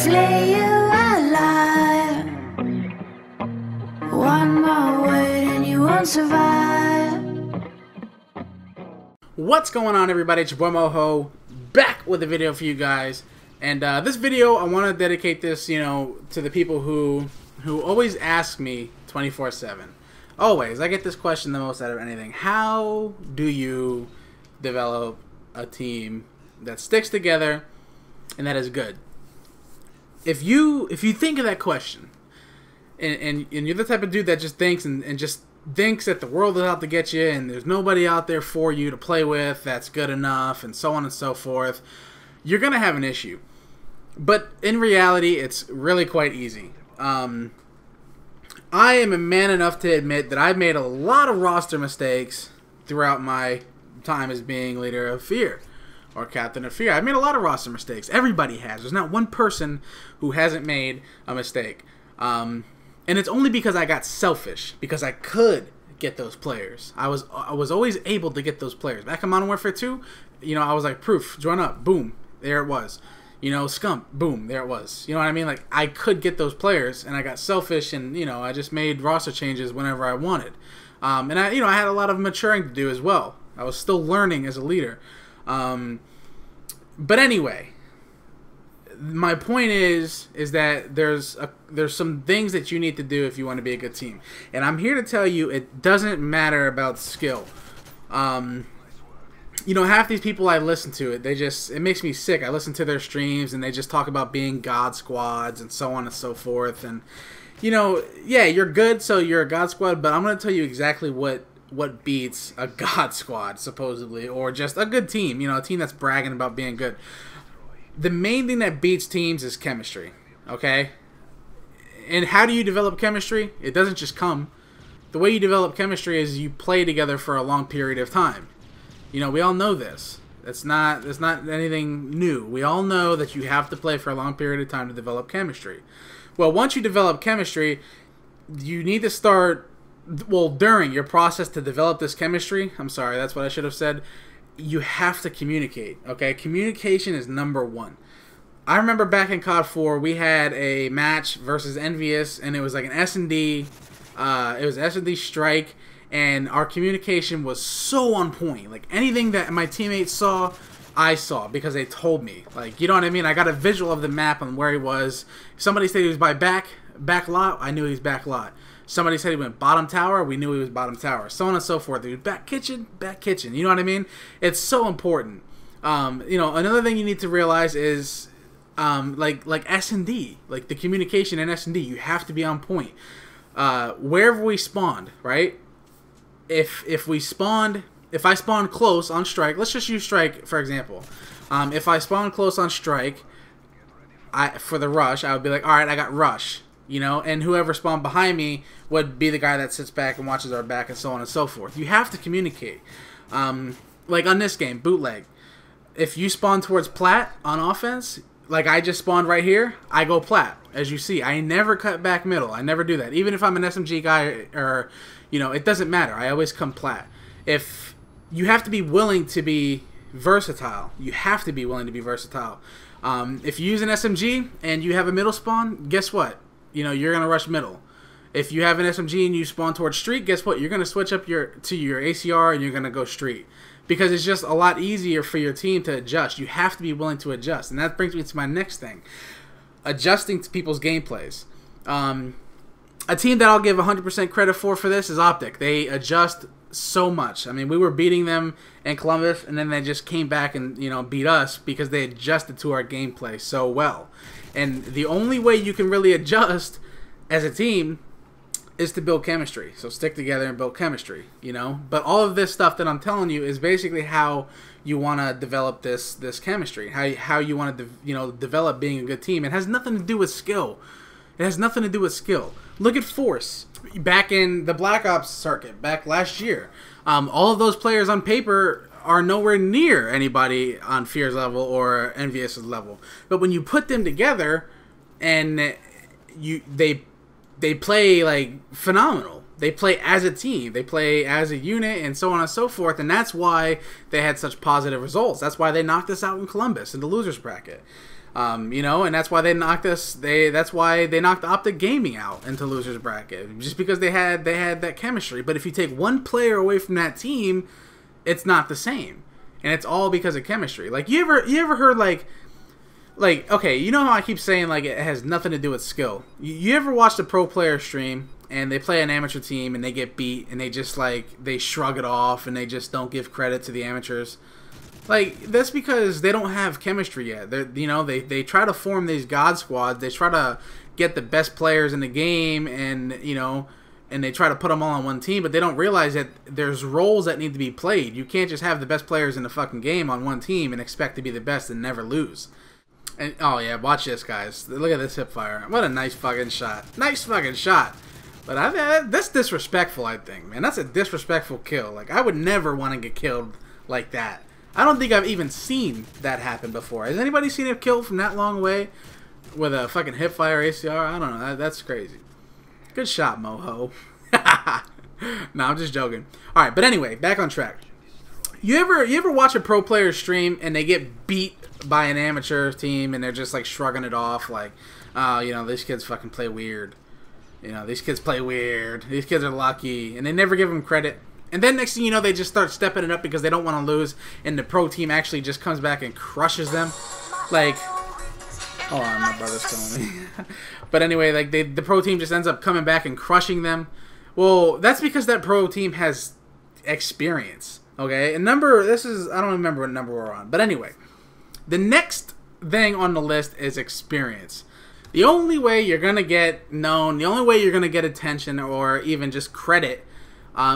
flay you alive. One more word and you won't survive. What's going on, everybody? It's your boy Moho, back with a video for you guys. And this video, I want to dedicate this, to the people who always ask me 24/7. Always. I get this question the most out of anything. How do you develop a team that sticks together and that is good? If you think of that question, and you're the type of dude that just thinks and just thinks that the world is out to get you and there's nobody out there for you to play with that's good enough and so on and so forth, you're going to have an issue. But in reality, it's really quite easy. I am a man enough to admit that I've made a lot of roster mistakes throughout my time as being leader of Fear or captain of Fear. I've made a lot of roster mistakes. Everybody has. There's not one person who hasn't made a mistake. And it's only because I got selfish, because I could get those players. I was always able to get those players. Back in Modern Warfare 2, I was like, proof, join up, boom, there it was. Scump, boom, there it was. You know what I mean? Like, I could get those players, and I got selfish, and, I just made roster changes whenever I wanted. And I had a lot of maturing to do as well. I was still learning as a leader. But anyway, my point is that there's some things that you need to do if you want to be a good team. And I'm here to tell you, it doesn't matter about skill. Half these people I listen to, it makes me sick. I listen to their streams and they just talk about being God squads and so on and so forth. And, yeah, you're good, so you're a God squad, but I'm going to tell you exactly what beats a God squad, supposedly, or just a good team, a team that's bragging about being good. The main thing that beats teams is chemistry, okay? And how do you develop chemistry? It doesn't just come. The way you develop chemistry is you play together for a long period of time. We all know this. It's not anything new. We all know that you have to play for a long period of time to develop chemistry. Well, once you develop chemistry, you need to start, during your process to develop this chemistry, I'm sorry, that's what I should have said, you have to communicate, okay? Communication is number one. I remember back in COD 4, we had a match versus Envious, and it was like an S&D, it was S&D strike, and our communication was so on point. Like, anything that my teammates saw, I saw, because they told me. Like, you know what I mean? I got a visual of the map on where he was. Somebody said he was by back lot, I knew he was back lot. Somebody said he went bottom tower, we knew he was bottom tower. So on and so forth. He was back kitchen. You know what I mean? It's so important. Another thing you need to realize is, like S&D, like the communication in S&D, you have to be on point. Wherever we spawned, right? If I spawned close on strike, let's just use strike for example. If I spawned close on strike, for the rush, I would be like, all right, I got rush. And whoever spawned behind me would be the guy that sits back and watches our back and so on and so forth. You have to communicate. Like on this game, bootleg. If you spawn towards plat on offense, like I just spawned right here, I go plat. As you see, I never cut back middle. I never do that. Even if I'm an SMG guy or, it doesn't matter. I always come plat. If you have to be willing to be versatile. You have to be willing to be versatile. If you use an SMG and you have a middle spawn, guess what? You're going to rush middle. If you have an SMG and you spawn towards street, guess what? You're going to switch up to your ACR and you're going to go street. Because it's just a lot easier for your team to adjust. You have to be willing to adjust. And that brings me to my next thing. Adjusting to people's gameplays. A team that I'll give 100% credit for this is Optic. They adjust so much. I mean, we were beating them in Columbus, and then they just came back and, beat us because they adjusted to our gameplay so well. And the only way you can really adjust as a team is to build chemistry. So stick together and build chemistry, But all of this stuff that I'm telling you is basically how you want to develop this chemistry, how you want to develop being a good team. It has nothing to do with skill. It has nothing to do with skill. Look at Force. Back in the Black Ops circuit, back last year, all of those players on paper are nowhere near anybody on Fear's level or Envious's level. But when you put them together, and they play like phenomenal. They play as a team. They play as a unit and so on and so forth. And that's why they had such positive results. That's why they knocked us out in Columbus in the losers bracket. You know, and that's why they knocked us. That's why they knocked Optic Gaming out into losers bracket, just because they had that chemistry. But if you take one player away from that team, it's not the same, and it's all because of chemistry. Like you ever heard like okay, you know how I keep saying like it has nothing to do with skill. You ever watched a pro player stream and they play an amateur team and they get beat and they just like they shrug it off and they just don't give credit to the amateurs? Like, that's because they don't have chemistry yet. They try to form these god squads. They try to get the best players in the game, and and they try to put them all on one team. But they don't realize that there's roles that need to be played. You can't just have the best players in the fucking game on one team and expect to be the best and never lose. And oh yeah, watch this, guys. Look at this hip fire. What a nice fucking shot. Nice fucking shot. But that's disrespectful, I think, man. That's a disrespectful kill. Like, I would never want to get killed like that. I don't think I've even seen that happen before. Has anybody seen a kill from that long away with a fucking hipfire ACR? I don't know. That's crazy. Good shot, Moho. No, I'm just joking. All right, but anyway, back on track. You ever watch a pro player stream and they get beat by an amateur team and they're just like shrugging it off, like, oh, these kids fucking play weird. These kids play weird. These kids are lucky, and they never give them credit. And then next thing you know, they just start stepping it up because they don't want to lose, and the pro team actually just comes back and crushes them. Like, hold on, my brother's calling me. But anyway, like the pro team just ends up coming back and crushing them. Well, that's because that pro team has experience. Okay, and I don't remember what number we're on. But anyway, the next thing on the list is experience. The only way you're gonna get known, the only way you're gonna get attention or even just credit,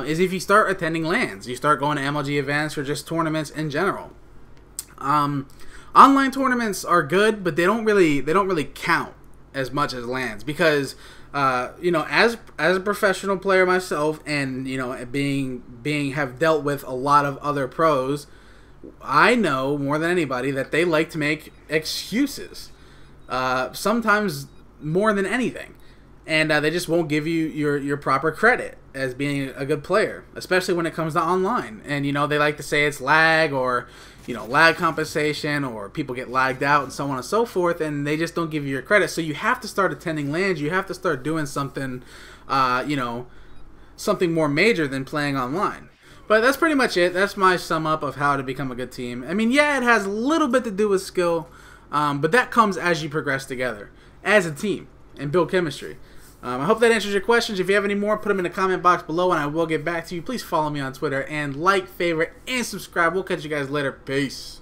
is if you start attending LANs. You start going to MLG events or just tournaments in general. Online tournaments are good, but they don't really count as much as LANs because as a professional player myself, and have dealt with a lot of other pros, I know more than anybody that they like to make excuses. Sometimes more than anything. And they just won't give you your proper credit as being a good player, especially when it comes to online. And, they like to say it's lag or, lag compensation, or people get lagged out and so on and so forth, and they just don't give you your credit. So you have to start attending LANs. You have to start doing something, something more major than playing online. But that's pretty much it. That's my sum up of how to become a good team. I mean, yeah, it has a little bit to do with skill, but that comes as you progress together as a team and build chemistry. I hope that answers your questions. If you have any more, put them in the comment box below and I will get back to you. Please follow me on Twitter and like, favorite, and subscribe. We'll catch you guys later. Peace.